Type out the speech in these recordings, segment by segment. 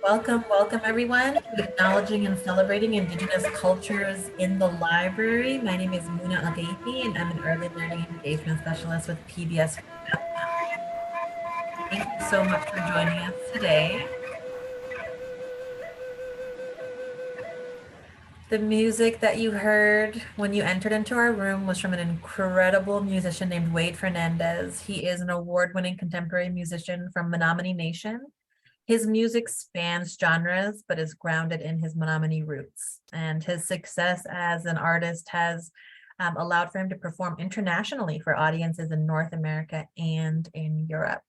Welcome everyone to Acknowledging and Celebrating Indigenous Cultures in the Library. My name is Mouna Algahaithi and I'm an Early Learning Engagement Specialist with PBS. Thank you so much for joining us today. The music that you heard when you entered into our room was from an incredible musician named Wade Fernandez. He is an award-winning contemporary musician from Menominee Nation. His music spans genres, but is grounded in his Menominee roots. And his success as an artist has allowed for him to perform internationally for audiences in North America and in Europe.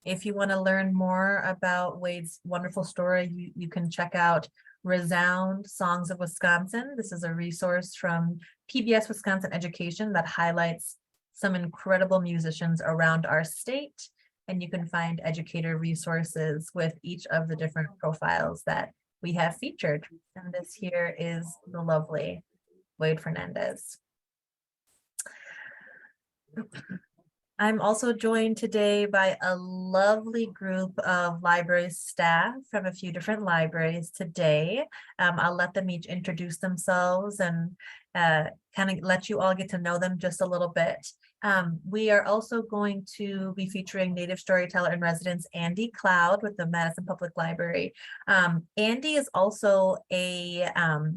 If you want to learn more about Wade's wonderful story, you can check out Resound Songs of Wisconsin. This is a resource from PBS Wisconsin Education that highlights some incredible musicians around our state. And you can find educator resources with each of the different profiles that we have featured. And this here is the lovely Wade Fernandez. I'm also joined today by a lovely group of library staff from a few different libraries today. I'll let them each introduce themselves and kind of let you all get to know them just a little bit. We are also going to be featuring Native Storyteller in Residence, Andi Cloud with the Madison Public Library. Andi is also a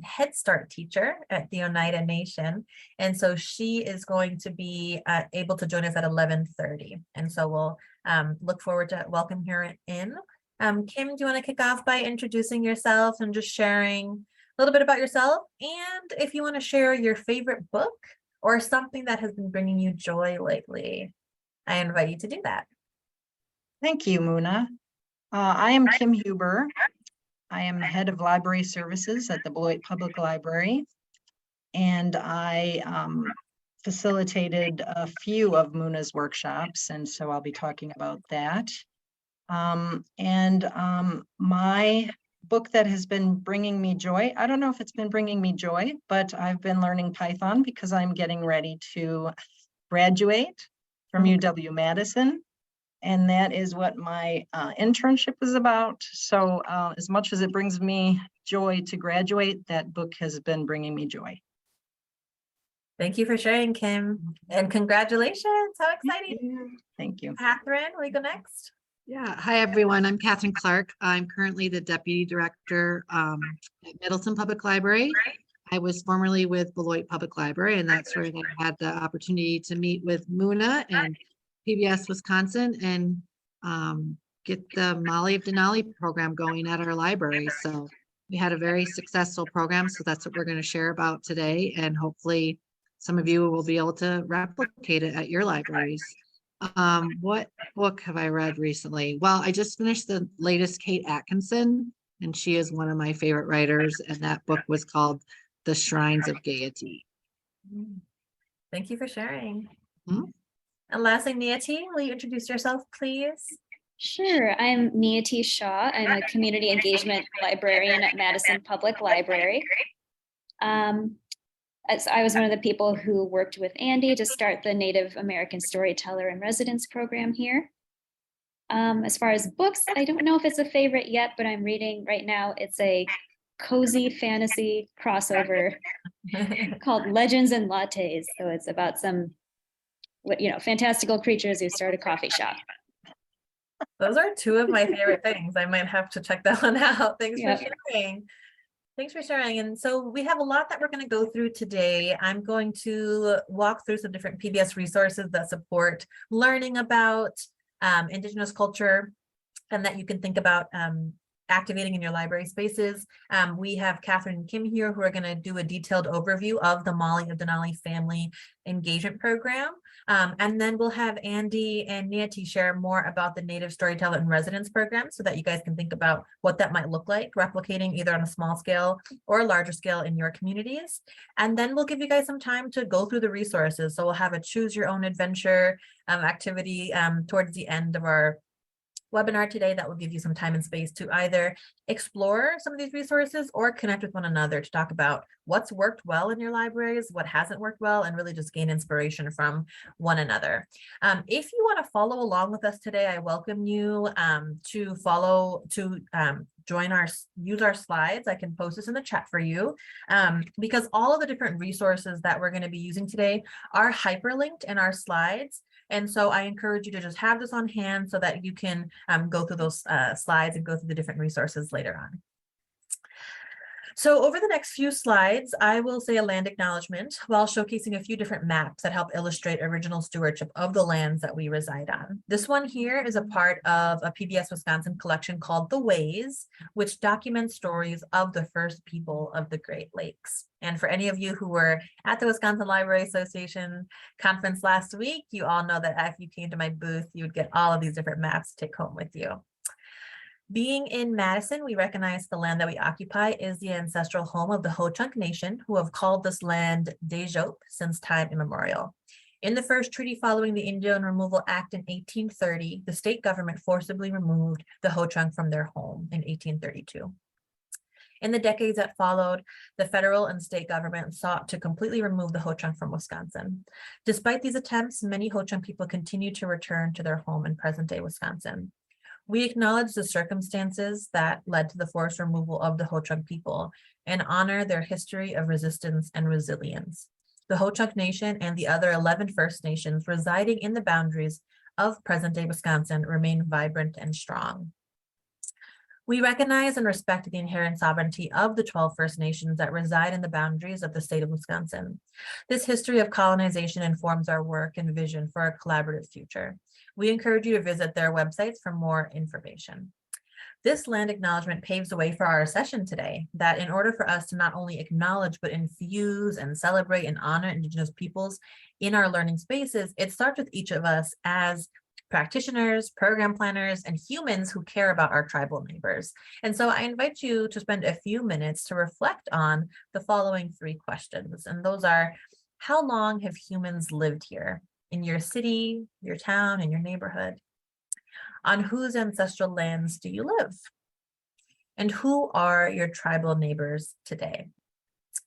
Head Start teacher at the Oneida Nation. And so she is going to be able to join us at 11:30. And so we'll look forward to welcoming her in. Kim, do you want to kick off by introducing yourself and just sharing a little bit about yourself? And if you want to share your favorite book or something that has been bringing you joy lately, I invite you to do that. Thank you, Mouna. I am Kim Huber. I am head of library services at the Beloit Public Library, and I facilitated a few of Mouna's workshops, and so I'll be talking about that. My book that has been bringing me joy, I don't know if it's been bringing me joy, but I've been learning Python because I'm getting ready to graduate from UW Madison, and that is what my internship is about. So as much as it brings me joy to graduate, that book has been bringing me joy. Thank you for sharing, Kim, and congratulations. How exciting. Thank you. Katharine, will you go next? Yeah, hi everyone. I'm Katharine Clark. I'm currently the Deputy Director at Middleton Public Library. I was formerly with Beloit Public Library, and that's where I had the opportunity to meet with Mouna and PBS Wisconsin and get the Molly of Denali program going at our library. So we had a very successful program. So that's what we're going to share about today. And hopefully some of you will be able to replicate it at your libraries. What book have I read recently? Well, I just finished the latest Kate Atkinson, and she is one of my favorite writers, and that book was called The Shrines of Gaiety. Thank you for sharing. Mm-hmm. And lastly, Neeyati, will you introduce yourself, please? Sure. I'm Neeyati Shah. I'm a community engagement librarian at Madison Public Library. I was one of the people who worked with Andi to start the Native American Storyteller in Residence program here. As far as books, I don't know if it's a favorite yet, but I'm reading right now. It's a cozy fantasy crossover called Legends and Lattes. So it's about some, fantastical creatures who start a coffee shop. Those are two of my favorite things. I might have to check that one out. Thanks for sharing. Thanks for sharing. And so we have a lot that we're going to go through today. I'm going to walk through some different PBS resources that support learning about Indigenous culture and that you can think about activating in your library spaces. We have Katharine and Kim here who are going to do a detailed overview of the Molly of Denali Family Engagement Program. And then we'll have Andi and Neeyati share more about the Native Storyteller in Residence program so that you guys can think about what that might look like, replicating either on a small scale or a larger scale in your communities. And then we'll give you guys some time to go through the resources. So we'll have a choose your own adventure activity towards the end of our webinar today that will give you some time and space to either explore some of these resources or connect with one another to talk about what's worked well in your libraries, what hasn't worked well, and really just gain inspiration from one another. If you want to follow along with us today, I welcome you to use our slides, I can post this in the chat for you, because all of the different resources that we're going to be using today are hyperlinked in our slides. And so I encourage you to just have this on hand so that you can go through those slides and go through the different resources later on. So over the next few slides, I will say a land acknowledgement while showcasing a few different maps that help illustrate original stewardship of the lands that we reside on. This one here is a part of a PBS Wisconsin collection called The Ways, which documents stories of the first people of the Great Lakes. And for any of you who were at the Wisconsin Library Association conference last week, you all know that if you came to my booth, you would get all of these different maps to take home with you. Being in Madison, we recognize the land that we occupy is the ancestral home of the Ho-Chunk Nation, who have called this land Dejope since time immemorial. In the first treaty following the Indian Removal Act in 1830, the state government forcibly removed the Ho-Chunk from their home in 1832. In the decades that followed, the federal and state government sought to completely remove the Ho-Chunk from Wisconsin. Despite these attempts, many Ho-Chunk people continue to return to their home in present-day Wisconsin. We acknowledge the circumstances that led to the forced removal of the Ho-Chunk people and honor their history of resistance and resilience. The Ho-Chunk Nation and the other 11 First Nations residing in the boundaries of present-day Wisconsin remain vibrant and strong. We recognize and respect the inherent sovereignty of the 12 First Nations that reside in the boundaries of the state of Wisconsin. This history of colonization informs our work and vision for a collaborative future. We encourage you to visit their websites for more information. This land acknowledgement paves the way for our session today, that in order for us to not only acknowledge, but infuse and celebrate and honor Indigenous peoples in our learning spaces, it starts with each of us as practitioners, program planners, and humans who care about our tribal neighbors. And so I invite you to spend a few minutes to reflect on the following 3 questions. And those are, how long have humans lived here? In your city, your town, and your neighborhood? On whose ancestral lands do you live? And who are your tribal neighbors today?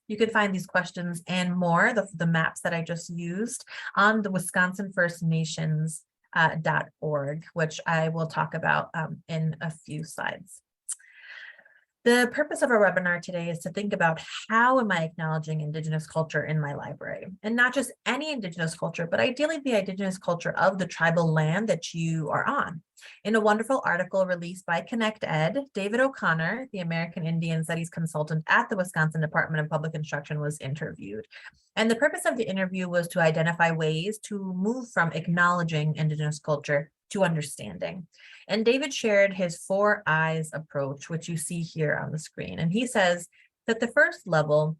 You can find these questions and more, the maps that I just used, on the Wisconsin First Nations .org, which I will talk about in a few slides. The purpose of our webinar today is to think about how am I acknowledging Indigenous culture in my library, and not just any Indigenous culture, but ideally the Indigenous culture of the tribal land that you are on. In a wonderful article released by Connect Ed, David O'Connor, the American Indian Studies consultant at the Wisconsin Department of Public Instruction, was interviewed. And the purpose of the interview was to identify ways to move from acknowledging Indigenous culture to understanding. And David shared his 4 I's approach, which you see here on the screen. And he says that the first level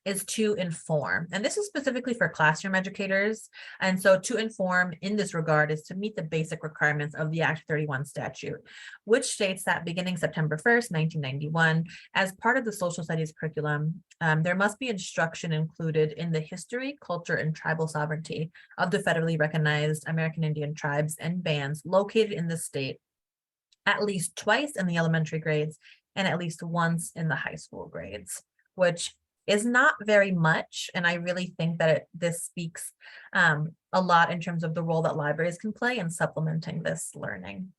is to inform. And this is specifically for classroom educators. And so to inform in this regard is to meet the basic requirements of the Act 31 statute, which states that beginning September 1st, 1991, as part of the social studies curriculum, there must be instruction included in the history, culture, and tribal sovereignty of the federally recognized American Indian tribes and bands located in the state, at least twice in the elementary grades and at least once in the high school grades, which is not very much. And I really think that this speaks a lot in terms of the role that libraries can play in supplementing this learning.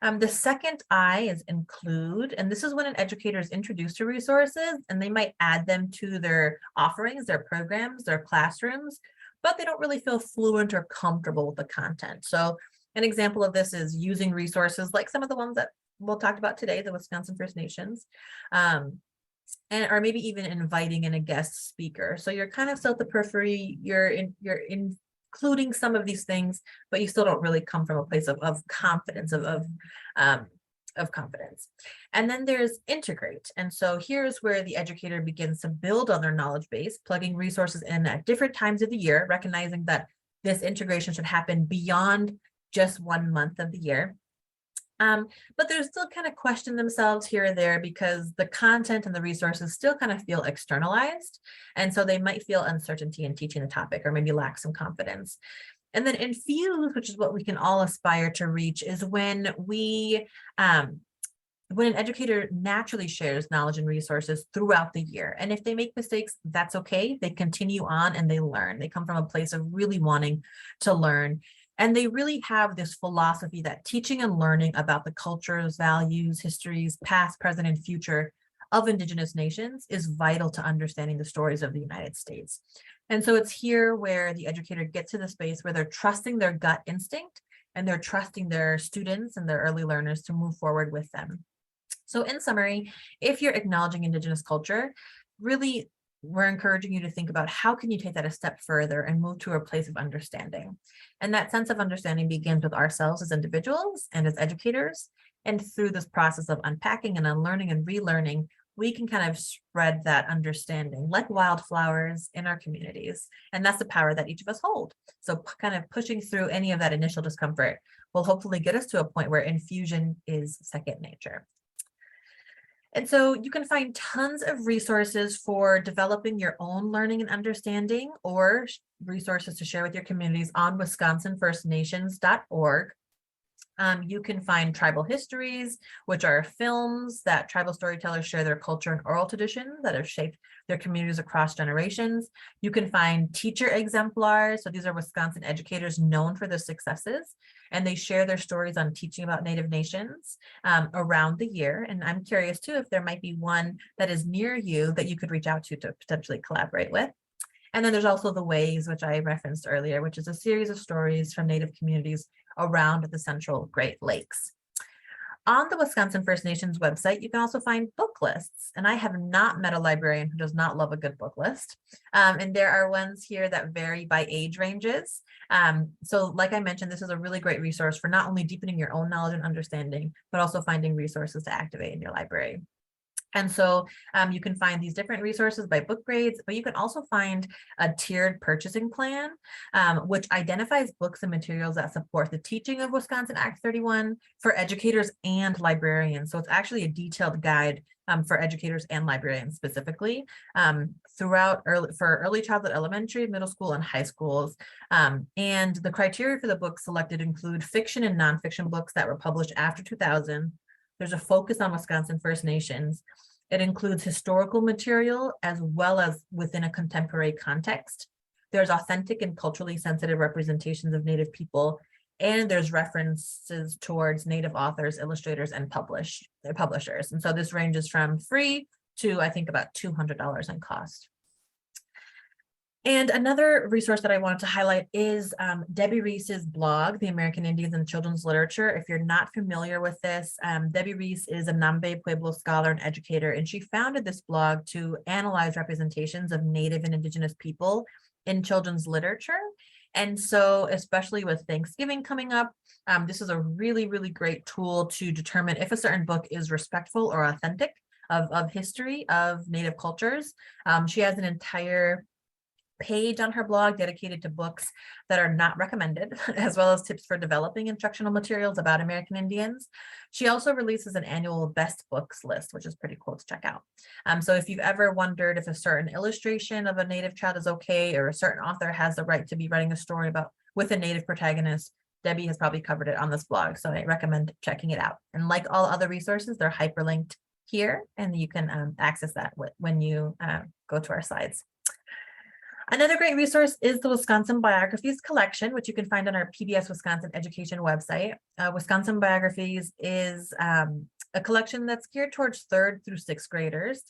The second I is include, and this is when an educator is introduced to resources and they might add them to their offerings, their programs, their classrooms, but they don't really feel fluent or comfortable with the content. So an example of this is using resources like some of the ones that we'll talk about today, the Wisconsin First Nations, or maybe even inviting in a guest speaker. So you're kind of still at the periphery, you're including some of these things, but you still don't really come from a place of confidence, of confidence. And then there's integrate. And so here's where the educator begins to build on their knowledge base, plugging resources in at different times of the year, recognizing that this integration should happen beyond just 1 month of the year. But they're still kind of question themselves here or there because the content and the resources still kind of feel externalized. And so they might feel uncertainty in teaching the topic or maybe lack some confidence. And then infuse, which is what we can all aspire to reach, is when an educator naturally shares knowledge and resources throughout the year. And if they make mistakes, that's okay. They continue on and they learn. They come from a place of really wanting to learn. And they really have this philosophy that teaching and learning about the cultures, values, histories, past, present, and future of Indigenous nations is vital to understanding the stories of the United States. And so it's here where the educator gets to the space where they're trusting their gut instinct and they're trusting their students and their early learners to move forward with them. So in summary, if you're acknowledging Indigenous culture, really, we're encouraging you to think about how can you take that a step further and move to a place of understanding. And that sense of understanding begins with ourselves as individuals and as educators. And through this process of unpacking and unlearning and relearning, we can kind of spread that understanding like wildflowers in our communities. And that's the power that each of us hold. So kind of pushing through any of that initial discomfort will hopefully get us to a point where infusion is second nature. And so you can find tons of resources for developing your own learning and understanding, or resources to share with your communities on wisconsinfirstnations.org. You can find tribal histories, which are films that tribal storytellers share their culture and oral traditions that have shaped their communities across generations. You can find teacher exemplars. So these are Wisconsin educators known for their successes, and they share their stories on teaching about Native nations around the year. And I'm curious too, if there might be one that is near you that you could reach out to potentially collaborate with. And then there's also The Ways, which I referenced earlier, which is a series of stories from Native communities around the Central Great Lakes. On the Wisconsin First Nations website, you can also find book lists. And I have not met a librarian who does not love a good book list. And there are ones here that vary by age ranges. So like I mentioned, this is a really great resource for not only deepening your own knowledge and understanding, but also finding resources to activate in your library. And so you can find these different resources by book grades, but you can also find a tiered purchasing plan, which identifies books and materials that support the teaching of Wisconsin Act 31 for educators and librarians. So it's actually a detailed guide for educators and librarians specifically throughout for early childhood, elementary, middle school, and high schools. And the criteria for the books selected include fiction and nonfiction books that were published after 2000. There's a focus on Wisconsin First Nations. It includes historical material as well as within a contemporary context. There's authentic and culturally sensitive representations of Native people, and there's references towards Native authors, illustrators, and publishers. And so this ranges from free to, I think, about $200 in cost. And another resource that I wanted to highlight is Debbie Reese's blog, The American Indians in Children's Literature. If you're not familiar with this, Debbie Reese is a Nambe Pueblo scholar and educator, and she founded this blog to analyze representations of Native and Indigenous people in children's literature. And so, especially with Thanksgiving coming up, this is a really, really great tool to determine if a certain book is respectful or authentic of history of Native cultures. She has an entire page on her blog dedicated to books that are not recommended, as well as tips for developing instructional materials about American Indians. She also releases an annual best books list, which is pretty cool to check out. So if you've ever wondered if a certain illustration of a Native child is okay, or a certain author has the right to be writing a story with a Native protagonist, Debbie has probably covered it on this blog, so I recommend checking it out. And like all other resources, they're hyperlinked here, and you can access that when you go to our slides. Another great resource is the Wisconsin Biographies collection, which you can find on our PBS Wisconsin education website. Wisconsin Biographies is a collection that's geared towards 3rd through 6th graders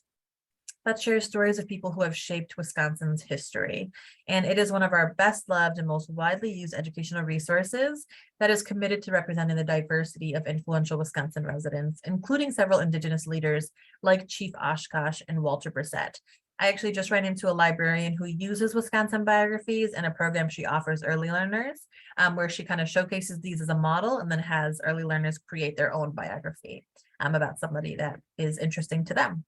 that shares stories of people who have shaped Wisconsin's history. And it is one of our best loved and most widely used educational resources that is committed to representing the diversity of influential Wisconsin residents, including several Indigenous leaders like Chief Oshkosh and Walter Brissett. I actually just ran into a librarian who uses Wisconsin Biographies in a program she offers early learners, where she kind of showcases these as a model and then has early learners create their own biography about somebody that is interesting to them.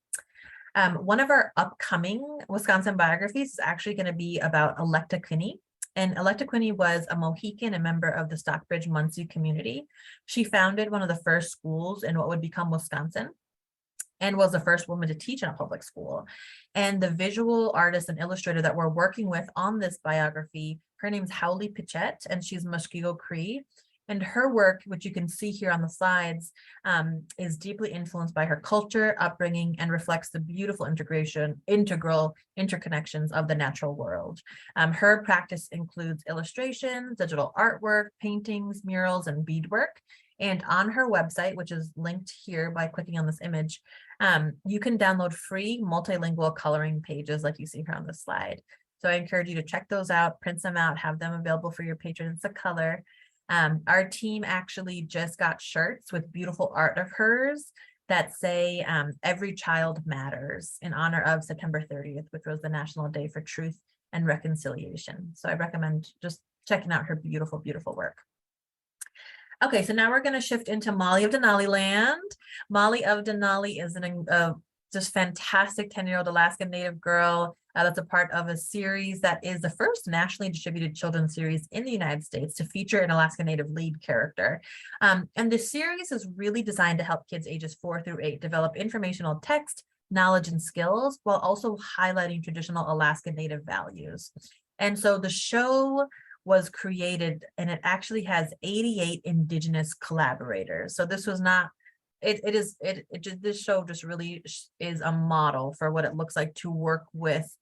One of our upcoming Wisconsin biographies is actually going to be about Electa Quinney. And Electa Quinney was a Mohican and member of the Stockbridge Munsee community. She founded one of the first schools in what would become Wisconsin, and was the first woman to teach in a public school. And the visual artist and illustrator that we're working with on this biography, her name's Howley Pichette, and she's Muskego Cree. And her work, which you can see here on the slides, is deeply influenced by her culture, upbringing, and reflects the beautiful integral interconnections of the natural world. Her practice includes illustrations, digital artwork, paintings, murals, and beadwork. And on her website, which is linked here by clicking on this image, you can download free multilingual coloring pages like you see here on the slide. So I encourage you to check those out, print them out, have them available for your patrons to color. Our team actually just got shirts with beautiful art of hers that say "Every Child Matters" in honor of September 30th, which was the National Day for Truth and Reconciliation. So I recommend just checking out her beautiful, beautiful work. Okay, so now we're going to shift into Molly of Denali land. Molly of Denali is an just fantastic 10-year-old Alaskan Native girl that's a part of a series that is the first nationally distributed children's series in the United States to feature an Alaskan Native lead character. And the series is really designed to help kids ages 4 through 8 develop informational text, knowledge, and skills, while also highlighting traditional Alaskan Native values. And so the show was created, and it actually has 88 Indigenous collaborators. So this was not, this show just really is a model for what it looks like to work with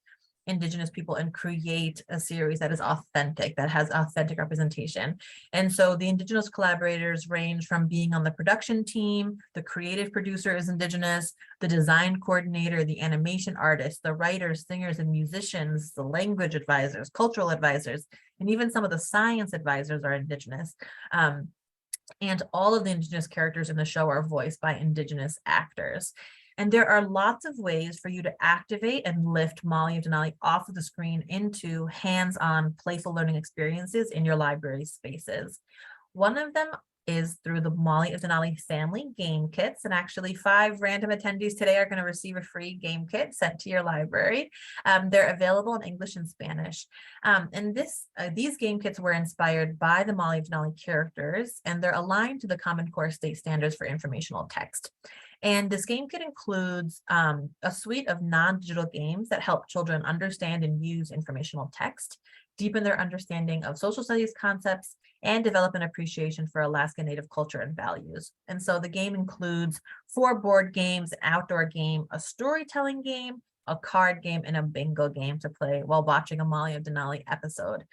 Indigenous people and create a series that is authentic, that has authentic representation. And so the Indigenous collaborators range from being on the production team, the creative producer is Indigenous, the design coordinator, the animation artist, the writers, singers, and musicians, the language advisors, cultural advisors, and even some of the science advisors are Indigenous. And all of the Indigenous characters in the show are voiced by Indigenous actors. And there are lots of ways for you to activate and lift Molly of Denali off of the screen into hands-on playful learning experiences in your library spaces. One of them is through the Molly of Denali family game kits. And actually 5 random attendees today are going to receive a free game kit sent to your library. They're available in English and Spanish. And these game kits were inspired by the Molly of Denali characters, and they're aligned to the Common Core state standards for informational text. And this game kit includes a suite of non-digital games that help children understand and use informational text, deepen their understanding of social studies concepts, and develop an appreciation for Alaska Native culture and values. And so the game includes 4 board games, an outdoor game, a storytelling game, a card game, and a bingo game to play while watching a Molly of Denali episode.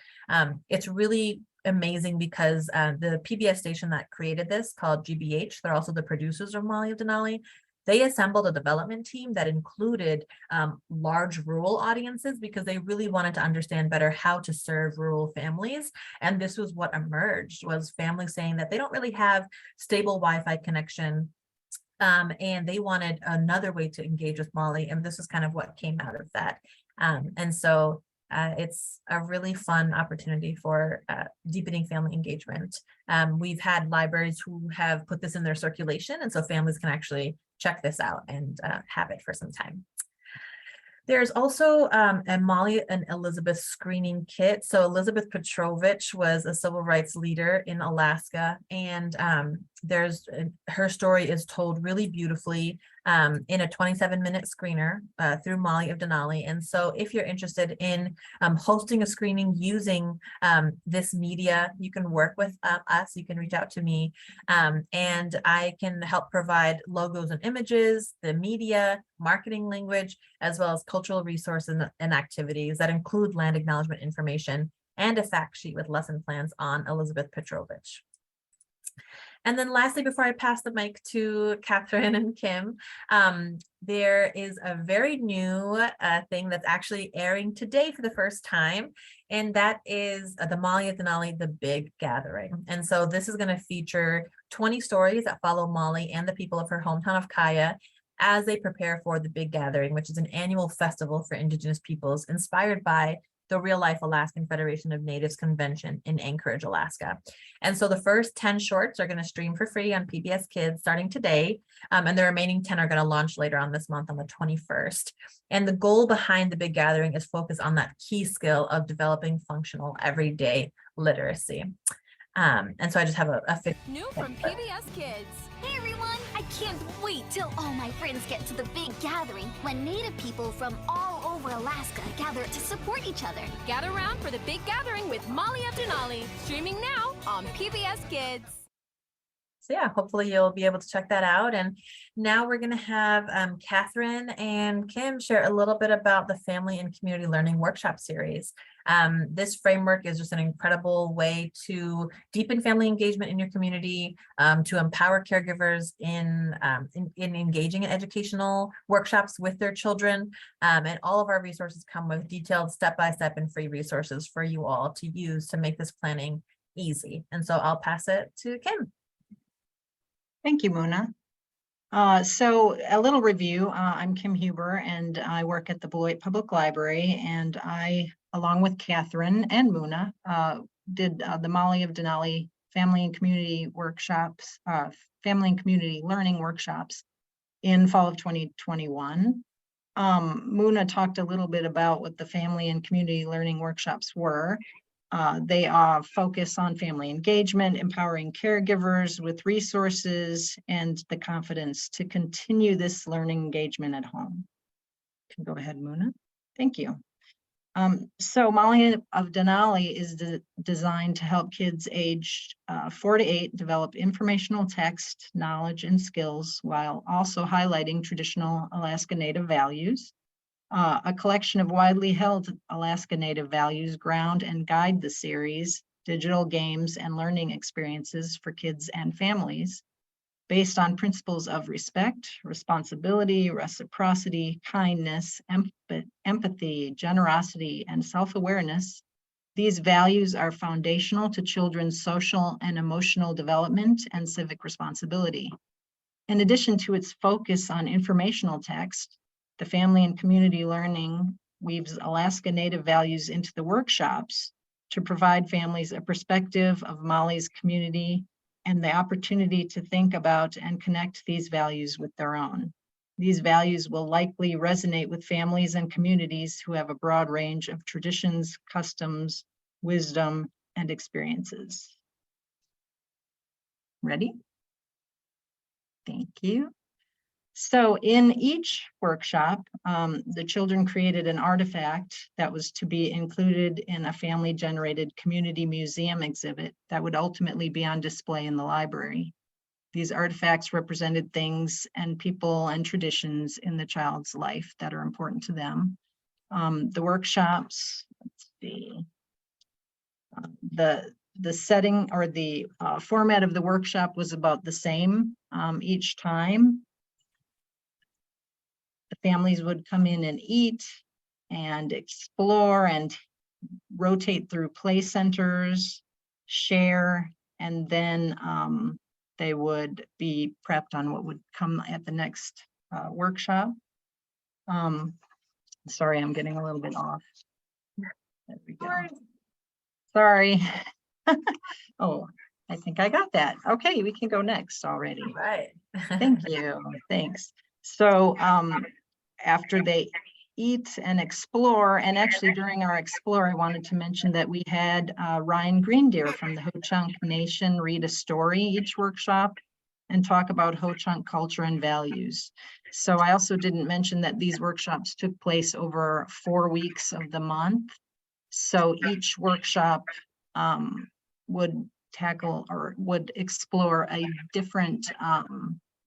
It's really amazing because the PBS station that created this, called GBH, they're also the producers of Molly of Denali. They assembled a development team that included large rural audiences because they really wanted to understand better how to serve rural families. And this was what emerged, was families saying that they don't really have stable Wi-Fi connection, and they wanted another way to engage with Molly. And this is kind of what came out of that. And so it's a really fun opportunity for deepening family engagement. We've had libraries who have put this in their circulation, and so families can actually check this out and have it for some time. There's also a Molly and Elizabeth screening kit. So Elizabeth Petrovich was a civil rights leader in Alaska, and her story is told really beautifully in a 27-minute screener through Molly of Denali. And so if you're interested in hosting a screening using this media, you can work with us, you can reach out to me, and I can help provide logos and images, the media, marketing language, as well as cultural resources and activities that include land acknowledgement information and a fact sheet with lesson plans on Elizabeth Petrovich. And then lastly, before I pass the mic to Katharine and Kim, there is a very new thing that's actually airing today for the first time, and that is the Molly of Denali, The Big Gathering. And so this is going to feature 20 stories that follow Molly and the people of her hometown of Kaya as they prepare for the Big Gathering, which is an annual festival for Indigenous peoples inspired by the Real Life Alaskan Federation of Natives Convention in Anchorage, Alaska. And so the first 10 shorts are going to stream for free on PBS Kids starting today, and the remaining 10 are going to launch later on this month on the 21st. And the goal behind the Big Gathering is focused on that key skill of developing functional everyday literacy. And so I just have a new from PBS Kids. Hey everyone! I can't wait till all my friends get to the Big Gathering when Native people from all over Alaska gather to support each other. Gather round for the Big Gathering with Molly of Denali, streaming now on PBS Kids. So yeah, hopefully you'll be able to check that out. And now we're going to have Katharine and Kim share a little bit about the Family and Community Learning Workshop Series. This framework is just an incredible way to deepen family engagement in your community, to empower caregivers in engaging in educational workshops with their children. And all of our resources come with detailed step-by-step and free resources for you all to use to make this planning easy. And so I'll pass it to Kim. Thank you, Mouna. So a little review. I'm Kim Huber, and I work at the Beloit Public Library, and I, along with Katharine and Mouna, did the Molly of Denali Family and Community Workshops, Family and Community Learning Workshops in fall of 2021. Mouna talked a little bit about what the Family and Community Learning Workshops were. They focus on family engagement, empowering caregivers with resources and the confidence to continue this learning engagement at home. You can go ahead, Mouna. Thank you. So Molly of Denali is designed to help kids aged 4 to 8 develop informational text, knowledge, and skills while also highlighting traditional Alaska Native values. A collection of widely held Alaska Native values ground and guide the series, digital games and learning experiences for kids and families based on principles of respect, responsibility, reciprocity, kindness, empathy, generosity, and self-awareness. These values are foundational to children's social and emotional development and civic responsibility. In addition to its focus on informational text, the Family and Community Learning weaves Alaska Native values into the workshops to provide families a perspective of Molly's community and the opportunity to think about and connect these values with their own. These values will likely resonate with families and communities who have a broad range of traditions, customs, wisdom, and experiences. Ready? Thank you. So in each workshop, the children created an artifact that was to be included in a family-generated community museum exhibit that would ultimately be on display in the library. These artifacts represented things and people and traditions in the child's life that are important to them. The workshops, let's see, the setting or the format of the workshop was about the same each time. The families would come in and eat and explore and rotate through play centers, share, and then they would be prepped on what would come at the next workshop. Sorry, I'm getting a little bit off. There we go. Sorry. Oh, I think I got that. Okay, we can go next already. All right. Thank you. Thanks. So after they eat and explore, and actually during our explore, I wanted to mention that we had Ryan Greendeer from the Ho-Chunk Nation read a story each workshop and talk about Ho-Chunk culture and values. So I also didn't mention that these workshops took place over 4 weeks of the month. So each workshop would tackle or would explore a different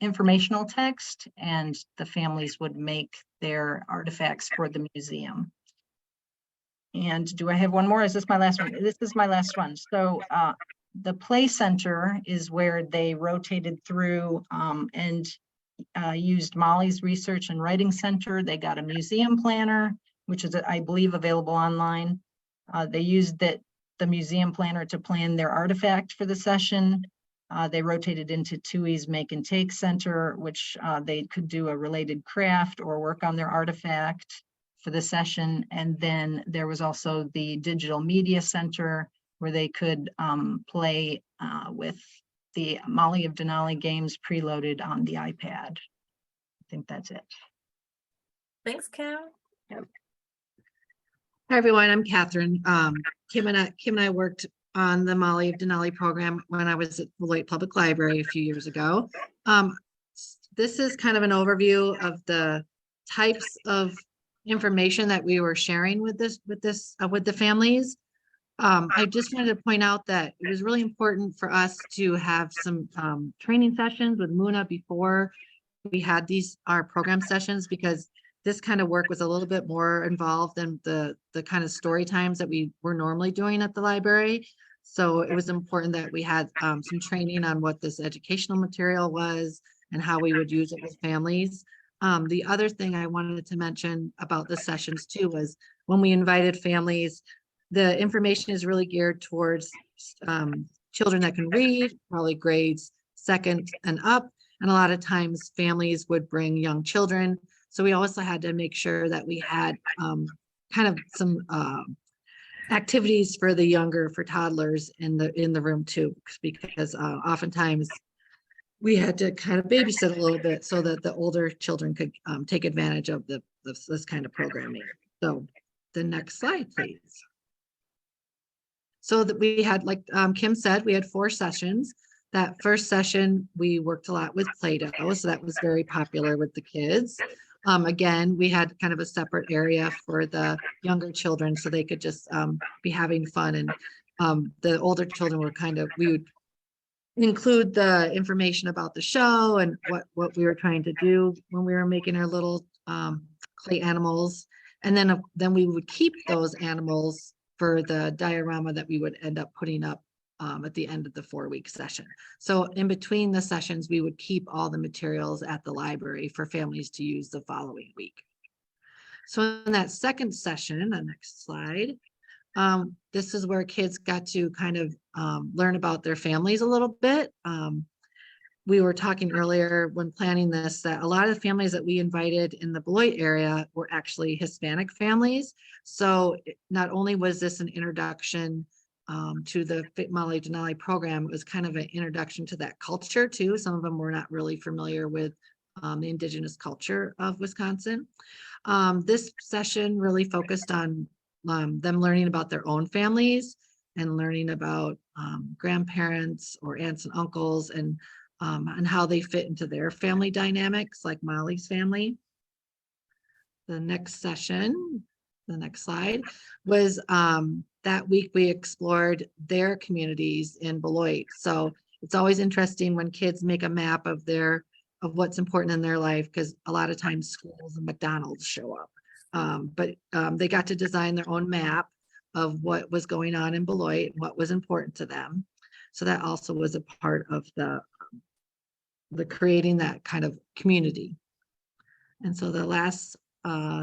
informational text, and the families would make their artifacts for the museum. And do I have one more? Is this my last one? This is my last one. So the play center is where they rotated through and used Molly's Research and Writing Center. They got a museum planner, which is, I believe, available online. They used the museum planner to plan their artifact for the session. They rotated into Tui's Make and Take Center, which they could do a related craft or work on their artifact for the session. And then there was also the Digital Media Center, where they could play with the Molly of Denali games preloaded on the iPad. I think that's it. Thanks, Kim. Yep. Hi, everyone. I'm Katharine. Kim and I worked on the Molly of Denali program when I was at Beloit Public Library a few years ago. This is kind of an overview of the types of information that we were sharing with the families. I just wanted to point out that it was really important for us to have some training sessions with Mouna before we had our program sessions, because this kind of work was a little bit more involved than the kind of story times that we were normally doing at the library. So it was important that we had some training on what this educational material was and how we would use it with families. The other thing I wanted to mention about the sessions too was when we invited families, the information is really geared towards children that can read, probably grades 2nd and up. And a lot of times families would bring young children. So we also had to make sure that we had kind of some activities for the younger, for toddlers in the room too, because oftentimes we had to kind of babysit a little bit so that the older children could take advantage of this kind of programming. So the next slide, please. So that we had, like Kim said, we had 4 sessions. That first session, we worked a lot with Play-Doh, so that was very popular with the kids. Again, we had kind of a separate area for the younger children so they could just be having fun. And the older children were we would include the information about the show and what we were trying to do when we were making our little clay animals. And then we would keep those animals for the diorama that we would end up putting up at the end of the 4-week session. So in between the sessions, we would keep all the materials at the library for families to use the following week. So in that second session, the next slide, this is where kids got to kind of learn about their families a little bit. We were talking earlier when planning this that a lot of the families that we invited in the Beloit area were actually Hispanic families. So not only was this an introduction to the Maali Denali program, it was kind of an introduction to that culture too. Some of them were not really familiar with the Indigenous culture of Wisconsin. This session really focused on them learning about their own families and learning about grandparents or aunts and uncles and how they fit into their family dynamics, like Molly's family. The next session, the next slide, was that week we explored their communities in Beloit. So it's always interesting when kids make a map of what's important in their life, because a lot of times schools and McDonald's show up. But they got to design their own map of what was going on in Beloit and what was important to them. So that also was a part of the creating that kind of community. And so the last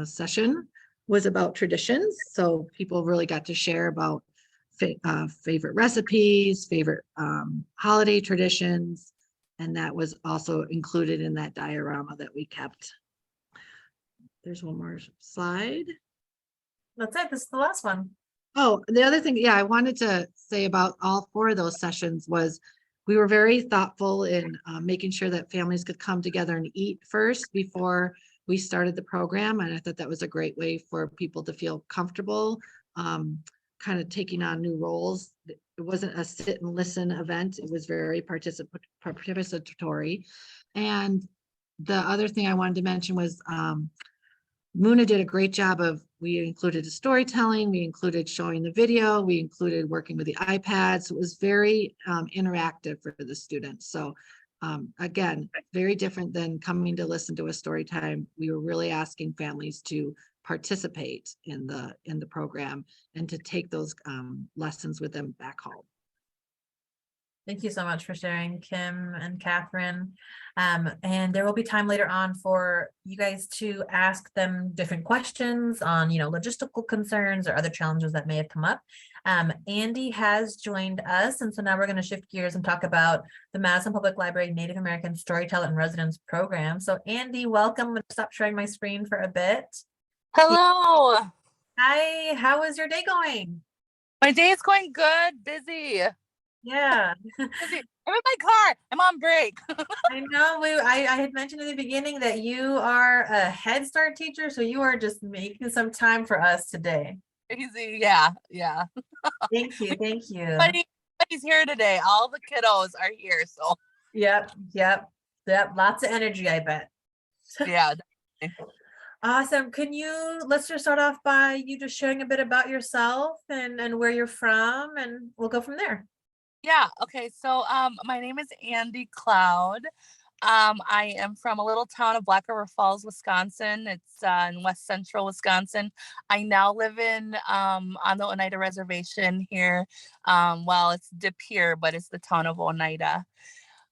session was about traditions. So people really got to share about favorite recipes, favorite holiday traditions. And that was also included in that diorama that we kept. There's one more slide. That's it. This is the last one. Oh, the other thing, I wanted to say about all 4 of those sessions was we were very thoughtful in making sure that families could come together and eat first before we started the program. And I thought that was a great way for people to feel comfortable, kind of taking on new roles. It wasn't a sit and listen event. It was very participatory. And the other thing I wanted to mention was Mouna did a great job we included the storytelling, we included showing the video, we included working with the iPads. So it was very interactive for the students. So again, very different than coming to listen to a story time. We were really asking families to participate in the program and to take those lessons with them back home. Thank you so much for sharing, Kim and Katharine. And there will be time later on for you guys to ask them different questions on, logistical concerns or other challenges that may have come up. Andi has joined us, and so now we're going to shift gears and talk about the Madison Public Library Native American Storyteller and Residence Program. So Andi, welcome. I'm going to stop sharing my screen for a bit. Hello. Hi, how is your day going? My day is going good, busy. Yeah. Busy. I'm in my car. I'm on break. I know I had mentioned in the beginning that you are a Head Start teacher, so you are just making some time for us today. Easy. Yeah. Thank you. Everybody's here today. All the kiddos are here. So Yep. Lots of energy, I bet. yeah. Awesome. Let's just start off by you just sharing a bit about yourself and where you're from, and we'll go from there. Yeah, okay. So my name is Andi Cloud. I am from a little town of Black River Falls, Wisconsin. It's in west central Wisconsin. I now live in on the Oneida Reservation here. Well, it's De Pere, but it's the town of Oneida.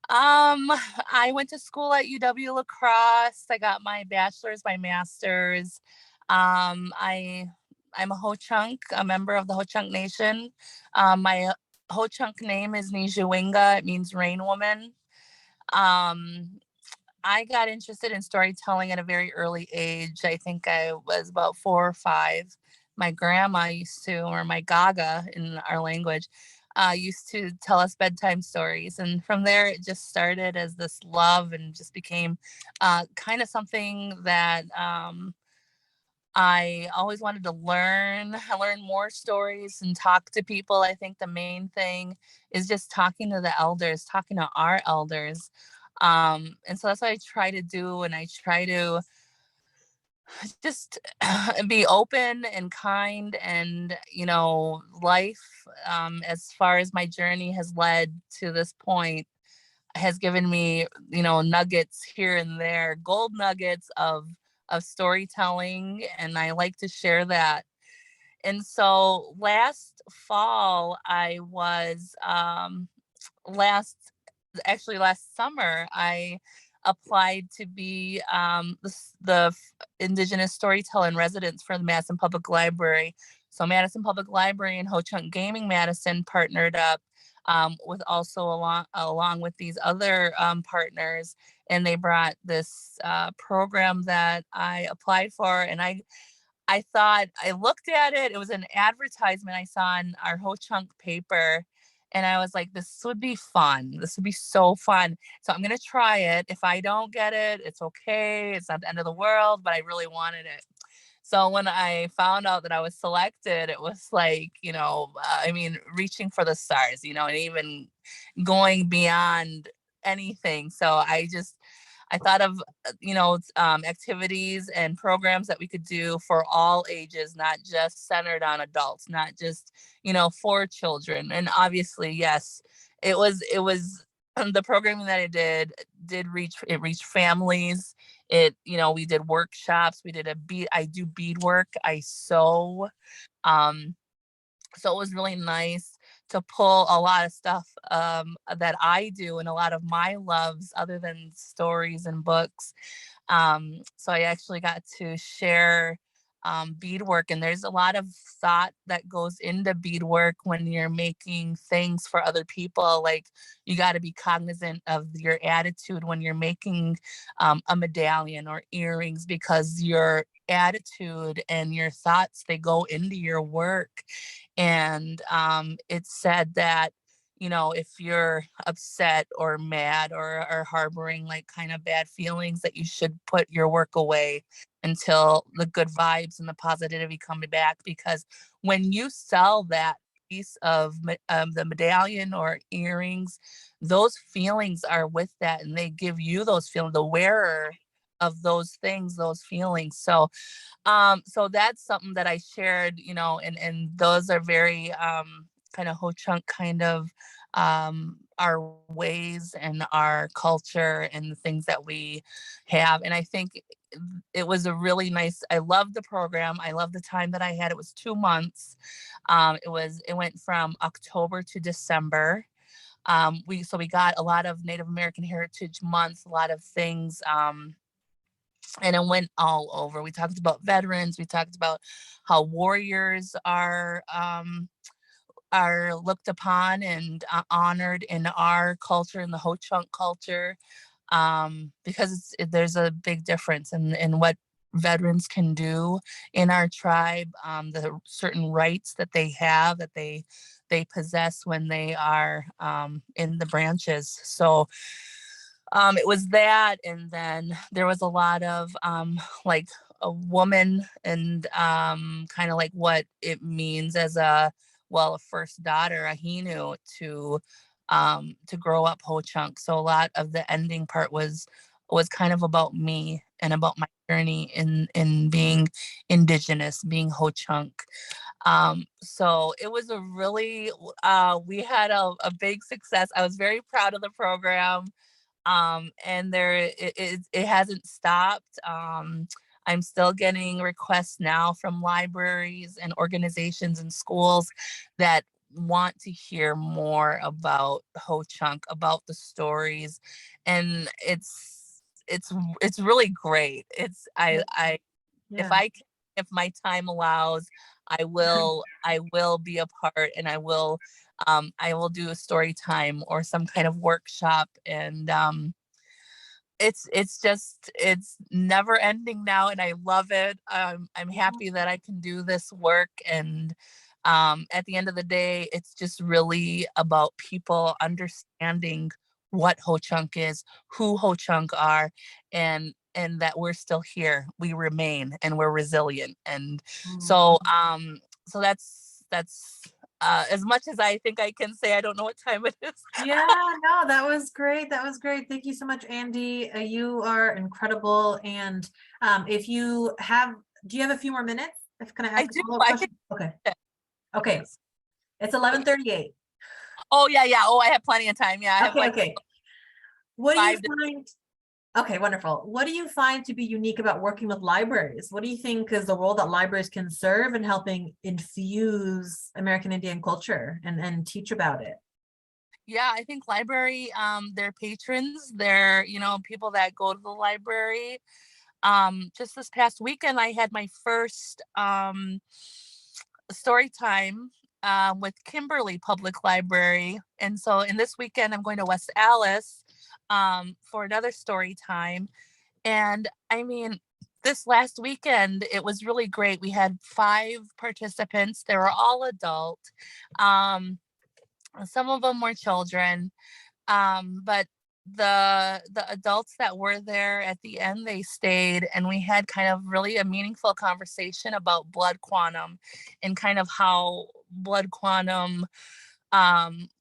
I went to school at UW La Crosse. I got my bachelor's, my master's. I'm a Ho-Chunk, a member of the Ho-Chunk Nation. My Ho-Chunk name is Nijuwinga. It means rain woman. Um, I got interested in storytelling at a very early age. I think I was about 4 or 5. My grandma used to, or my gaga in our language, used to tell us bedtime stories. And from there, it just started as this love and just became kind of something that I always wanted to learn more stories and talk to people. I think the main thing is just talking to the elders, talking to our elders. And so that's what I try to do. And I try to just be open and kind, and, life, as far as my journey has led to this point, has given me, nuggets here and there, gold nuggets of storytelling, and I like to share that. And so last fall, I was last summer, I applied to be the Indigenous Storyteller in residence for the Madison Public Library. So Madison Public Library and Ho-Chunk Gaming Madison partnered up with also along with these other partners, and they brought this program that I applied for, and I thought, I looked at it, it was an advertisement I saw in our Ho-Chunk paper, and I was like, this would be fun. This would be so fun. So I'm going to try it. If I don't get it, it's okay. It's not the end of the world, but I really wanted it. So when I found out that I was selected, it was like, reaching for the stars, and even going beyond anything. So I thought of, activities and programs that we could do for all ages, not just centered on adults, not just, for children. And obviously, yes, it was the programming that I did reach families. We did workshops, I do beadwork, I sew. So it was really nice to pull a lot of stuff that I do and a lot of my loves other than stories and books. So I actually got to share beadwork, and there's a lot of thought that goes into beadwork when you're making things for other people. Like, you got to be cognizant of your attitude when you're making a medallion or earrings, because your attitude and your thoughts, they go into your work. And it's said that, if you're upset or mad or harboring like kind of bad feelings, that you should put your work away until the good vibes and the positivity come back. Because when you sell that piece of the medallion or earrings, those feelings are with that, and they give you those feelings, the wearer of those things, those feelings. So that's something that I shared, and those are very kind of Ho-Chunk kind of our ways and our culture and the things that we have. And I think it was a really nice, I loved the program. I loved the time that I had. It was 2 months. It went from October to December. We got a lot of Native American Heritage Month, a lot of things, and it went all over. We talked about veterans. We talked about how warriors are looked upon and honored in our culture, in the Ho-Chunk culture, because there's a big difference in what veterans can do in our tribe, the certain rights that they have, that they possess when they are in the branches. So it was that, and then there was a lot of like a woman, and kind of like what it means as a first daughter, a Hinu, to grow up Ho-Chunk. So a lot of the ending part was was kind of about me and about my journey in being Indigenous, being Ho-Chunk. So it was a really, we had a big success. I was very proud of the program. And it hasn't stopped. I'm still getting requests now from libraries and organizations and schools that want to hear more about Ho-Chunk, about the stories, and it's really great. If Yeah. if my time allows, I will be a part, and I will do a story time or some kind of workshop, and it's never ending now, and I love it. I'm happy that I can do this work, and at the end of the day, it's just really about people understanding what Ho-Chunk is, who Ho-Chunk are, and that we're still here, we remain, and we're resilient. And so so that's as much as I think I can say. I don't know what time it is. Yeah, no, that was great. That was great. Thank you so much, Andi. You are incredible. And if you have, do you have a few more minutes? Can I ask I do. a follow-up question? Okay. Okay. It's 11:38. Oh yeah. Oh, I have plenty of time. Yeah, I have Okay, like okay. What do you 5 to find? Okay, wonderful. What do you find to be unique about working with libraries? What do you think is the role that libraries can serve in helping infuse American Indian culture and teach about it? Yeah, I think library, they're patrons, they're, people that go to the library. Just this past weekend, I had my first story time with Kimberly Public Library. And so in this weekend, I'm going to West Allis for another story time. And I mean, this last weekend, it was really great. We had 5 participants. They were all adult. Some of them were children, but the adults that were there at the end, they stayed, and we had kind of really a meaningful conversation about blood quantum and kind of how blood quantum,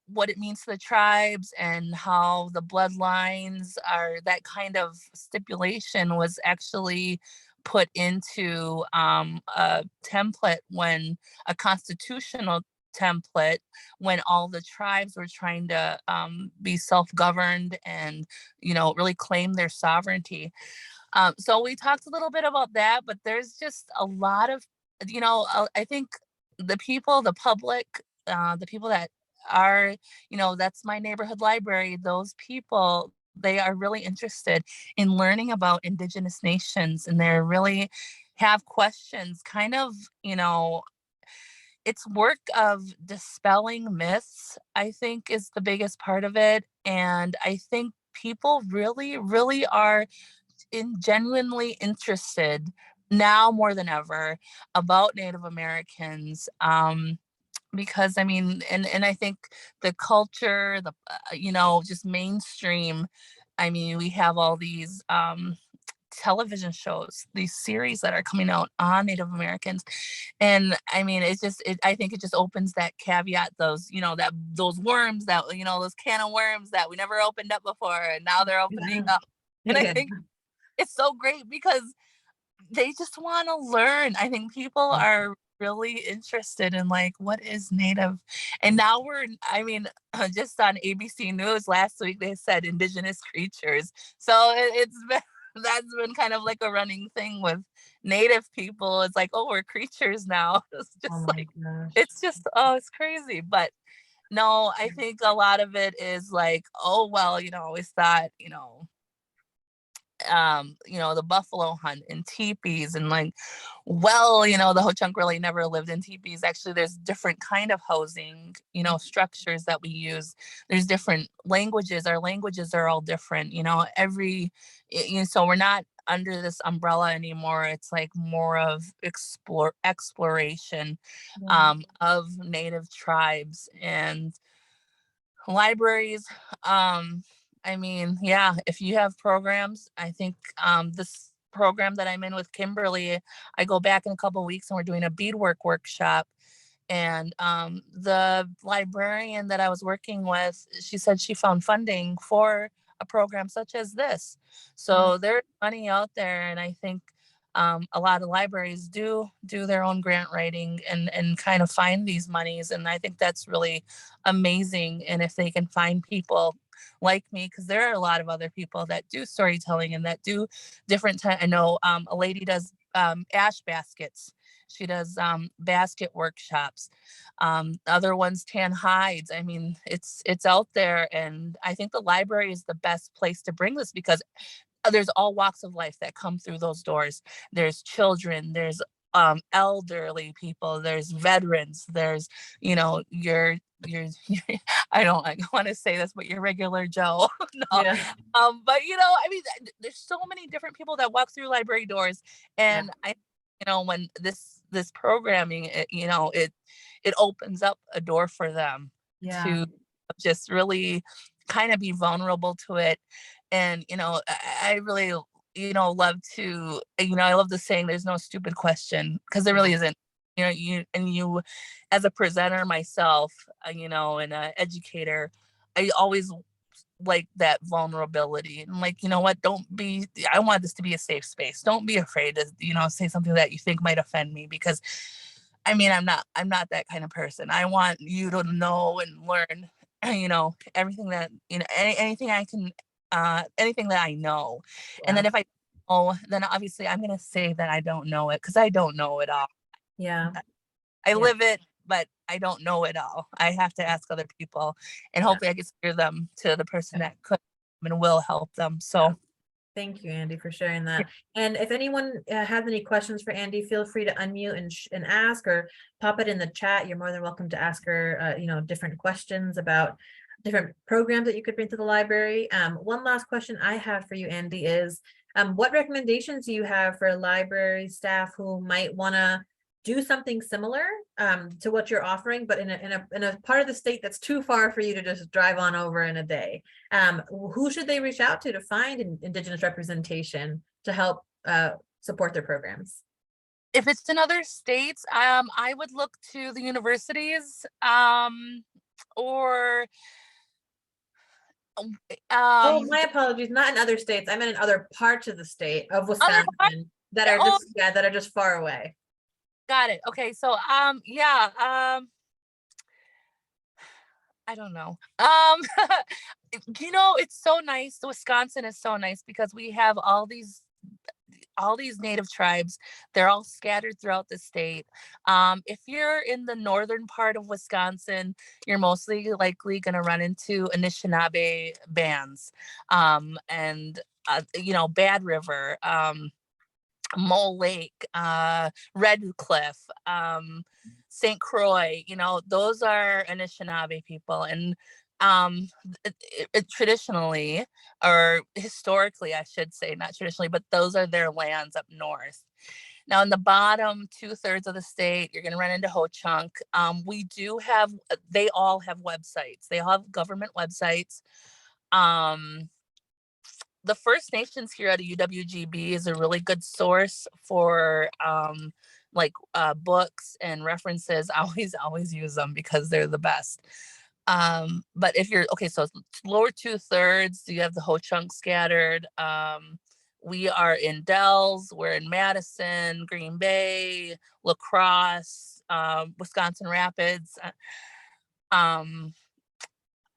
what it means to the tribes, and how the bloodlines are, that kind of stipulation was actually put into a template, when a constitutional template, when all the tribes were trying to be self-governed and really claim their sovereignty. So we talked a little bit about that, but there's just a lot of, I think the public, the people that are, that's my neighborhood library, those people, they are really interested in learning about Indigenous nations, and they're really have questions, kind of, it's work of dispelling myths, I think, is the biggest part of it. And I think people really, really are genuinely interested now more than ever about Native Americans. Because I mean, and I think the culture, just mainstream. I mean, we have all these television shows, these series that are coming out on Native Americans. And I mean, I think it just opens that caveat, those, those worms that, those can of worms that we never opened up before, and now they're opening up. And I think it's so great because they just want to learn. I think people are really interested in, like, what is Native? And now I mean, just on ABC News last week, they said Indigenous creatures. So that's been kind of like a running thing with Native people. It's like, oh, we're creatures now. It's just it's crazy. But no, I think a lot of it is like, oh, well, always thought, the buffalo hunt in teepees, and like, well, the Ho-Chunk really never lived in teepees. Actually, there's different kind of housing, structures that we use. There's different languages. Our languages are all different, so we're not under this umbrella anymore. It's like more of exploration of Native tribes and libraries. I mean, yeah, if you have programs, I think this program that I'm in with Kimberly, I go back in a couple of weeks and we're doing a beadwork workshop. And the librarian that I was working with, she said she found funding for a program such as this. So there's money out there, and I think a lot of libraries do their own grant writing and kind of find these monies, and I think that's really amazing. And if they can find people like me, because there are a lot of other people that do storytelling and that do different I know a lady does ash baskets. She does basket workshops. Other ones tan hides. I mean, it's out there, and I think the library is the best place to bring this, because there's all walks of life that come through those doors. There's children, there's elderly people, there's veterans, there's, you know, your I don't want to say this, but your regular Joe. No. Yeah. But you know, I mean, there's so many different people that walk through library doors, and you know, when this programming, you know, it opens up a door for them to just really kind of be vulnerable to it. And, you know, I really, you know, love to, you know, I love the saying, there's no stupid question, because there really isn't. You know, you as a presenter myself, you know, and an educator, I always like that vulnerability, and like, you know what, I want this to be a safe space. Don't be afraid to, you know, say something that you think might offend me, because I mean, I'm not that kind of person. I want you to know and learn, you know, everything that, you know, anything I can, anything that I know. And then if I know, then obviously I'm going to say that I don't know it, because I don't know it all. Yeah. I live it, but I don't know it all. I have to ask other people, and hopefully I can steer them to the person that could and will help them. So thank you, Andi, for sharing that. And if anyone has any questions for Andi, feel free to unmute and ask, or pop it in the chat. You're more than welcome to ask her, you know, different questions about different programs that you could bring to the library. One last question I have for you, Andi, is what recommendations do you have for library staff who might want to do something similar to what you're offering, but in a part of the state that's too far for you to just drive on over in a day? Who should they reach out to find Indigenous representation to help support their programs? If it's in other states, I would look to the universities, or oh, my apologies, not in other states. I meant in other parts of the state of Wisconsin that are just that are just far away. Got it. Okay. So, yeah, I don't know. You know, it's so nice. Wisconsin is so nice because we have all these native tribes. They're all scattered throughout the state. If you're in the northern part of Wisconsin, you're mostly likely going to run into Anishinaabe bands, and you know, Bad River, Mole Lake, Red Cliff, St. Croix, you know, those are Anishinaabe people. And traditionally, or historically, I should say, not traditionally, but those are their lands up north. Now, in the bottom 2/3 of the state, you're going to run into Ho-Chunk. They all have websites. They all have government websites. The First Nations here at UWGB is a really good source for books and references. I always use them because they're the best. But if you're so lower 2/3, you have the Ho-Chunk scattered. We are in Dells, we're in Madison, Green Bay, La Crosse, Wisconsin Rapids.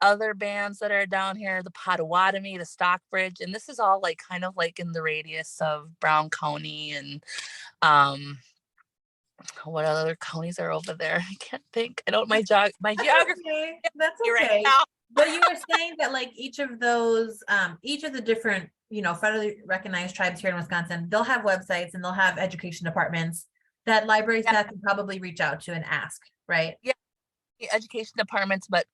Other bands that are down here, the Potawatomi, the Stockbridge, and this is all like kind of like in the radius of Brown County, and what other counties are over there? I can't think. I don't my geography. Okay. That's okay. Right now. But you were saying that like each of those, each of the different, you know, federally recognized tribes here in Wisconsin, they'll have websites and they'll have education departments that library staff can probably reach out to and ask, right? Yeah. Education departments, but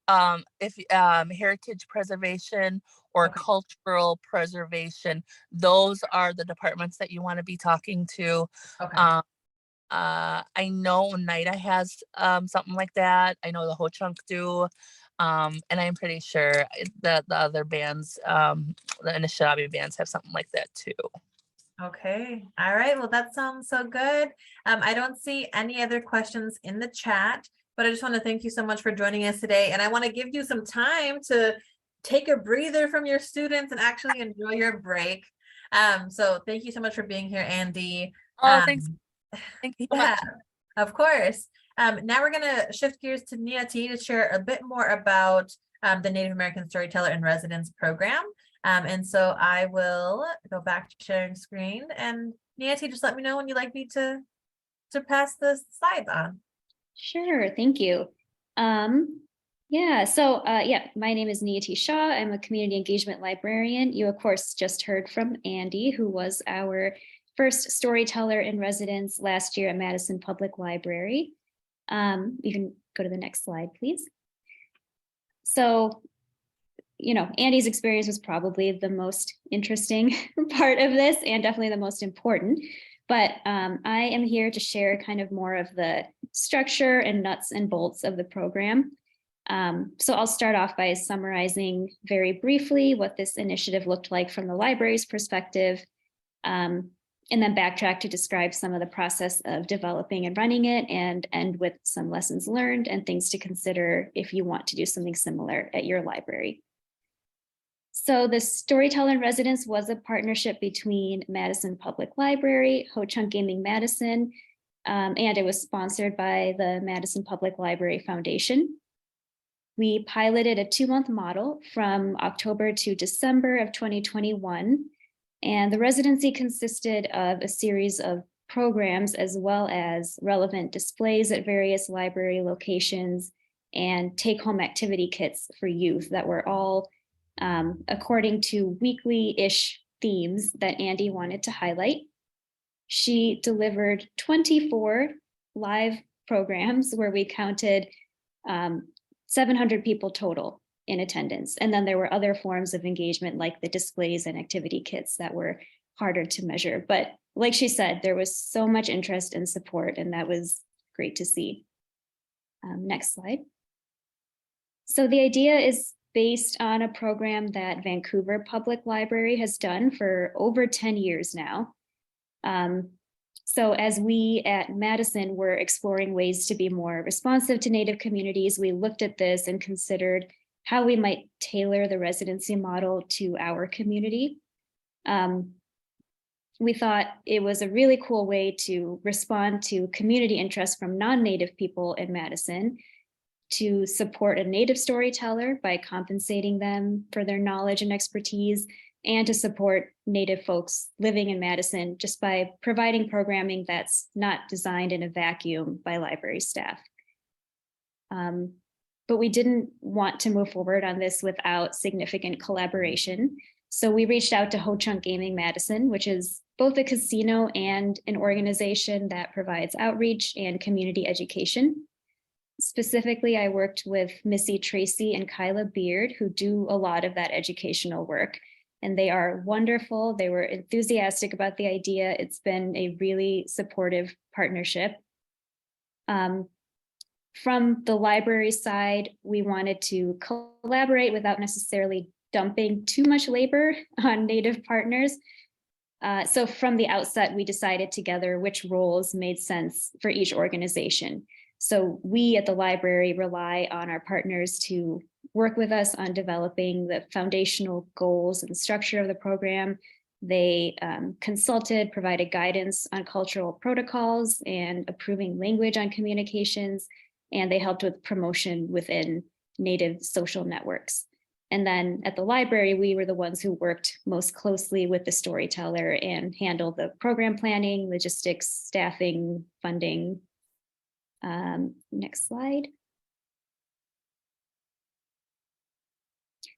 if heritage preservation or cultural preservation, those are the departments that you want to be talking to. Okay. I know NIDA has something like that. I know the Ho-Chunk do, and I'm pretty sure the other bands, the Anishinaabe bands, have something like that too. Okay. All right. Well, that sounds so good. I don't see any other questions in the chat, but I just want to thank you so much for joining us today. And I want to give you some time to take a breather from your students and actually enjoy your break. So thank you so much for being here, Andi. Oh, thanks. Thank you so Yeah, much. of course. Now we're gonna shift gears to Neeyati to share a bit more about the Native American Storyteller in Residence program. And so I will go back to sharing screen, and Neeyati, just let me know when you'd like me to pass the slides on. Sure, thank you. My name is Neeyati Shah. I'm a community engagement librarian. You, of course, just heard from Andi, who was our first storyteller in residence last year at Madison Public Library. You can go to the next slide, please. So, Andi's experience was probably the most interesting part of this, and definitely the most important. But I am here to share kind of more of the structure and nuts and bolts of the program. So I'll start off by summarizing very briefly what this initiative looked like from the library's perspective, and then backtrack to describe some of the process of developing and running it, and end with some lessons learned and things to consider if you want to do something similar at your library. So the Storyteller in Residence was a partnership between Madison Public Library, Ho-Chunk Gaming Madison, and it was sponsored by the Madison Public Library Foundation. We piloted a 2-month model from October to December of 2021, and the residency consisted of a series of programs as well as relevant displays at various library locations and take-home activity kits for youth that were all according to weekly-ish themes that Andi wanted to highlight. She delivered 24 live programs where we counted 700 people total in attendance. And then there were other forms of engagement like the displays and activity kits that were harder to measure. But like she said, there was so much interest and support, and that was great to see. Next slide. So the idea is based on a program that Vancouver Public Library has done for over 10 years now. So as we at Madison were exploring ways to be more responsive to Native communities, we looked at this and considered how we might tailor the residency model to our community. We thought it was a really cool way to respond to community interest from non-Native people in Madison, to support a Native storyteller by compensating them for their knowledge and expertise, and to support Native folks living in Madison just by providing programming that's not designed in a vacuum by library staff. But we didn't want to move forward on this without significant collaboration. So we reached out to Ho-Chunk Gaming Madison, which is both a casino and an organization that provides outreach and community education. Specifically, I worked with Missy Tracy and Kyla Beard, who do a lot of that educational work, and they are wonderful. They were enthusiastic about the idea. It's been a really supportive partnership. From the library side, we wanted to collaborate without necessarily dumping too much labor on Native partners. So from the outset, we decided together which roles made sense for each organization. So we at the library rely on our partners to work with us on developing the foundational goals and structure of the program. They consulted, provided guidance on cultural protocols and approving language on communications, and they helped with promotion within Native social networks. And then at the library, we were the ones who worked most closely with the storyteller and handled the program planning, logistics, staffing, funding. Next slide.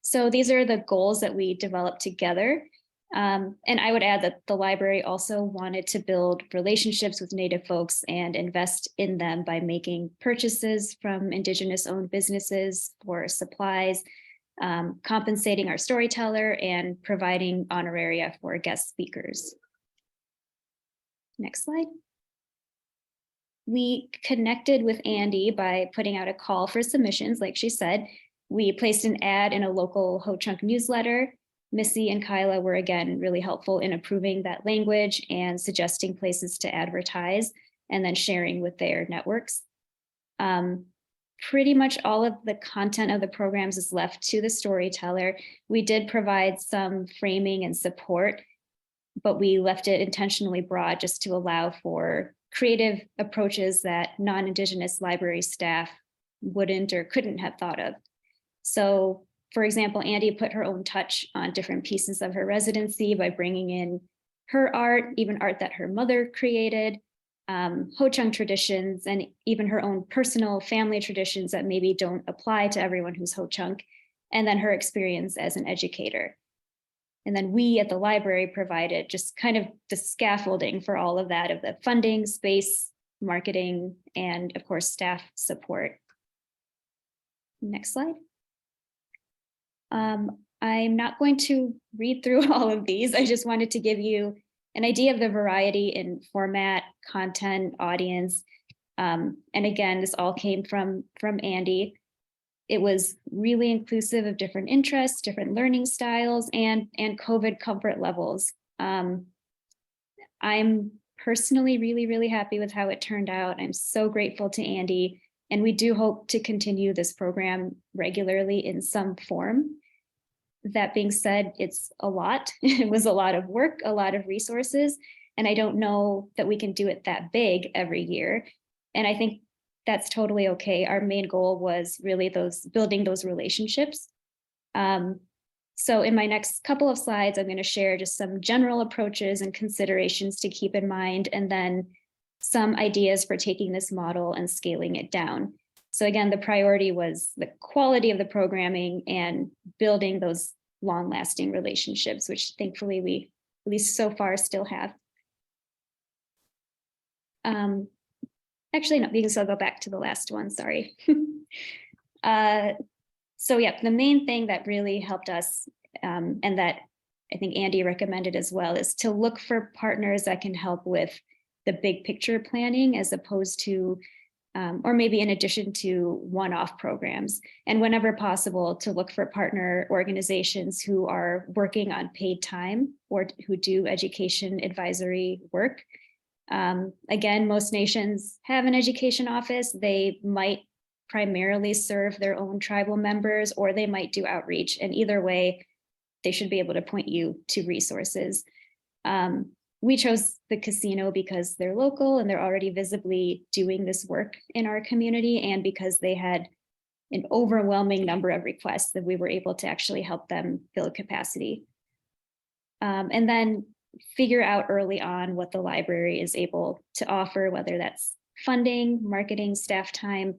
So these are the goals that we developed together. And I would add that the library also wanted to build relationships with Native folks and invest in them by making purchases from Indigenous owned businesses for supplies, compensating our storyteller, and providing honoraria for guest speakers. Next slide. We connected with Andi by putting out a call for submissions, like she said. We placed an ad in a local Ho-Chunk newsletter. Missy and Kyla were again really helpful in approving that language and suggesting places to advertise and then sharing with their networks. pretty much all of the content of the programs is left to the storyteller. We did provide some framing and support, but we left it intentionally broad just to allow for creative approaches that non-Indigenous library staff wouldn't or couldn't have thought of. So, for example, Andi put her own touch on different pieces of her residency by bringing in her art, even art that her mother created, Ho-Chunk traditions, and even her own personal family traditions that maybe don't apply to everyone who's Ho-Chunk, and then her experience as an educator. And then we at the library provided just kind of the scaffolding for all of that, of the funding, space, marketing, and of course, staff support. Next slide. I'm not going to read through all of these. I just wanted to give you an idea of the variety in format, content, audience. And again, this all came from Andi. It was really inclusive of different interests, different learning styles, and COVID comfort levels. I'm personally really happy with how it turned out. I'm so grateful to Andi, and we do hope to continue this program regularly in some form. That being said, it's a lot. It was a lot of work, a lot of resources, and I don't know that we can do it that big every year. And I think that's totally okay. Our main goal was really building those relationships. So in my next couple of slides, I'm going to share just some general approaches and considerations to keep in mind, and then some ideas for taking this model and scaling it down. So again, the priority was the quality of the programming and building those long-lasting relationships, which thankfully we, at least so far, still have. Actually, no, because I'll go back to the last one, sorry. So yeah, the main thing that really helped us, and that I think Andi recommended as well, is to look for partners that can help with the big picture planning, as opposed to, or maybe in addition to, one-off programs. And whenever possible, to look for partner organizations who are working on paid time or who do education advisory work. Again, most nations have an education office. They might primarily serve their own tribal members, or they might do outreach. And either way, they should be able to point you to resources. We chose the casino because they're local and they're already visibly doing this work in our community, and because they had an overwhelming number of requests that we were able to actually help them build capacity. And then figure out early on what the library is able to offer, whether that's funding, marketing, staff time.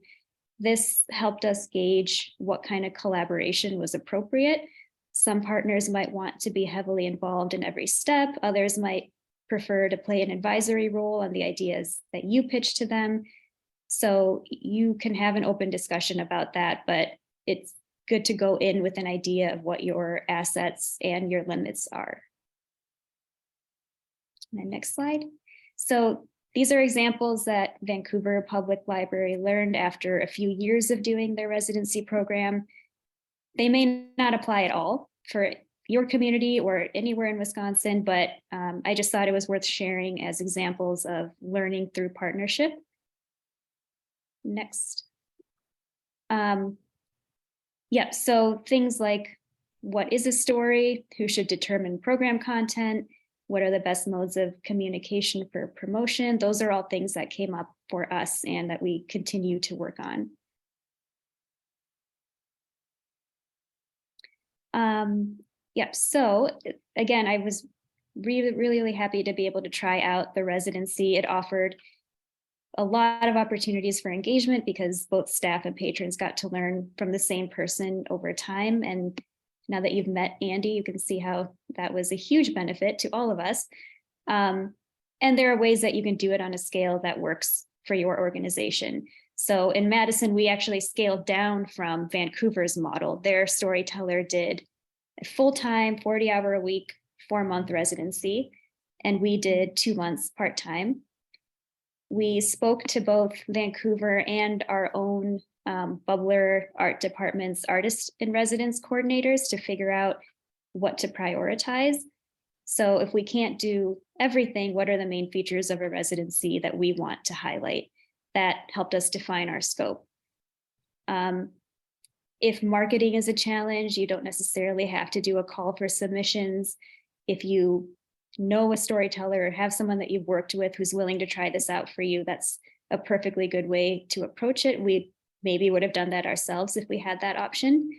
This helped us gauge what kind of collaboration was appropriate. Some partners might want to be heavily involved in every step. Others might prefer to play an advisory role on the ideas that you pitch to them. So you can have an open discussion about that, but it's good to go in with an idea of what your assets and your limits are. And then next slide. So these are examples that Vancouver Public Library learned after a few years of doing their residency program. They may not apply at all for your community or anywhere in Wisconsin, but I just thought it was worth sharing as examples of learning through partnership. Next. Yep, so things like, what is a story? Who should determine program content? What are the best modes of communication for promotion? Those are all things that came up for us and that we continue to work on. Yep, so again, I was really happy to be able to try out the residency. It offered a lot of opportunities for engagement because both staff and patrons got to learn from the same person over time. And now that you've met Andi, you can see how that was a huge benefit to all of us. And there are ways that you can do it on a scale that works for your organization. So in Madison, we actually scaled down from Vancouver's model. Their storyteller did a full-time, 40-hour-a-week, 4-month residency, and we did 2 months part-time. We spoke to both Vancouver and our own Bubbler Art Department's artist in residence coordinators to figure out what to prioritize. So if we can't do everything, what are the main features of a residency that we want to highlight? That helped us define our scope. If marketing is a challenge, you don't necessarily have to do a call for submissions. If you know a storyteller or have someone that you've worked with who's willing to try this out for you, that's a perfectly good way to approach it. We maybe would have done that ourselves if we had that option.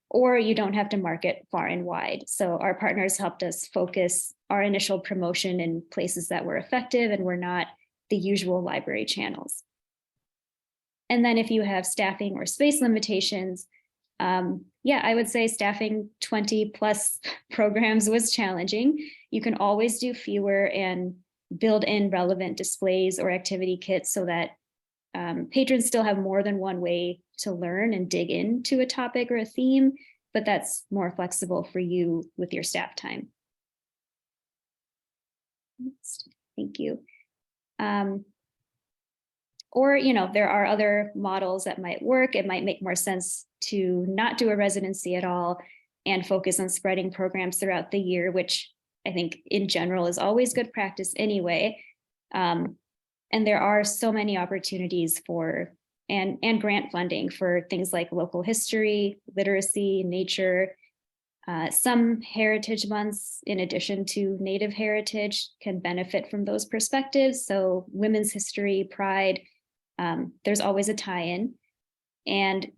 Or you don't have to market far and wide. So our partners helped us focus our initial promotion in places that were effective and were not the usual library channels. And then if you have staffing or space limitations, yeah, I would say staffing 20 plus programs was challenging. You can always do fewer and build in relevant displays or activity kits so that patrons still have more than one way to learn and dig into a topic or a theme, but that's more flexible for you with your staff time. Thank you. Or, you know, there are other models that might work. It might make more sense to not do a residency at all and focus on spreading programs throughout the year, which I think in general is always good practice anyway. And there are so many opportunities for and grant funding for things like local history, literacy, nature. Some heritage months, in addition to Native heritage, can benefit from those perspectives. So women's history, pride, there's always a tie-in. And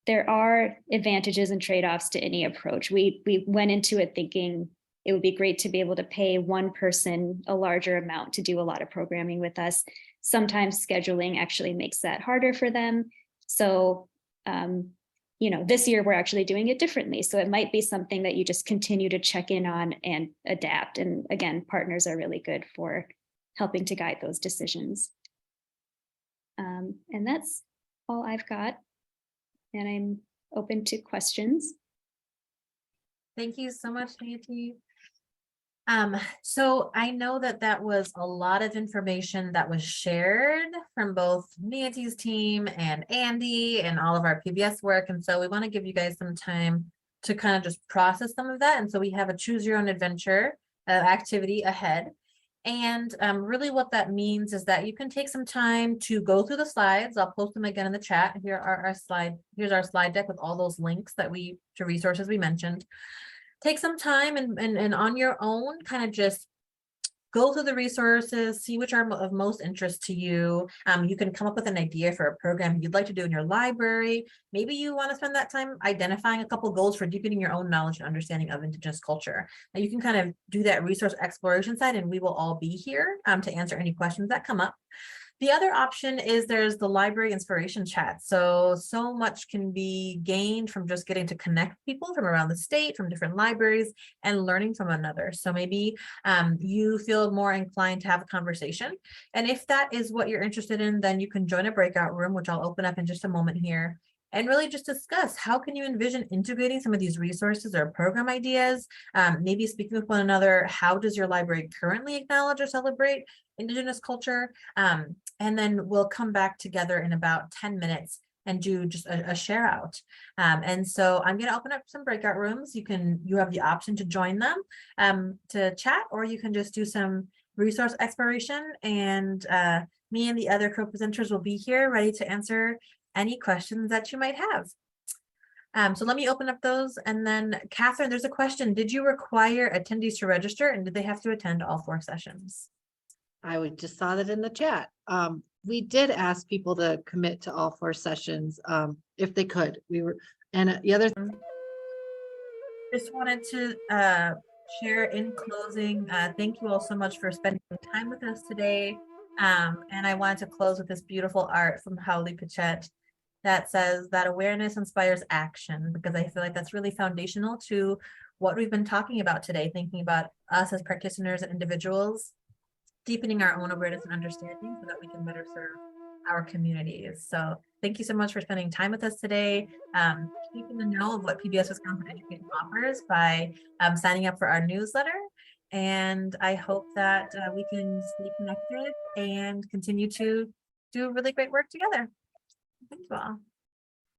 there are advantages and trade-offs to any approach. We went into it thinking it would be great to be able to pay one person a larger amount to do a lot of programming with us. Sometimes scheduling actually makes that harder for them. So, you know, this year we're actually doing it differently. So it might be something that you just continue to check in on and adapt. And again, partners are really good for helping to guide those decisions. And that's all I've got. And I'm open to questions. Thank you so much, Neeyati. So I know that was a lot of information that was shared from both Neeyati's team and Andi and all of our PBS work. And so we want to give you guys some time to kind of just process some of that. And so we have a choose your own adventure activity ahead. And really what that means is that you can take some time to go through the slides. I'll post them again in the chat. Here are our slide. Here's our slide deck with all those links that to resources we mentioned. Take some time and on your own, kind of just go through the resources, see which are of most interest to you. You can come up with an idea for a program you'd like to do in your library. Maybe you want to spend that time identifying a couple goals for deepening your own knowledge and understanding of Indigenous culture. Now you can kind of do that resource exploration side, and we will all be here to answer any questions that come up. The other option is there's the library inspiration chat. So much can be gained from just getting to connect people from around the state, from different libraries, and learning from another. So maybe you feel more inclined to have a conversation. And if that is what you're interested in, then you can join a breakout room, which I'll open up in just a moment here, and really just discuss how can you envision integrating some of these resources or program ideas, maybe speaking with one another. How does your library currently acknowledge or celebrate Indigenous culture? And then we'll come back together in about 10 minutes and do just a share out. And so I'm going to open up some breakout rooms. You have the option to join them to chat, or you can just do some resource exploration, and me and the other co-presenters will be here ready to answer any questions that you might have. So let me open up those. And then Katharine, there's a question. Did you require attendees to register, and did they have to attend all 4 sessions? I just saw that in the chat. We did ask people to commit to all 4 sessions if they could. And the other thing. Just wanted to share in closing. Thank you all so much for spending time with us today. And I wanted to close with this beautiful art from Howley Pichette that says that awareness inspires action, because I feel like that's really foundational to what we've been talking about today, thinking about us as practitioners and individuals, deepening our own awareness and understanding so that we can better serve our communities. So thank you so much for spending time with us today. Keep in the know of what PBS Wisconsin Education offers by signing up for our newsletter. And I hope that we can stay connected and continue to do really great work together. Thank you all.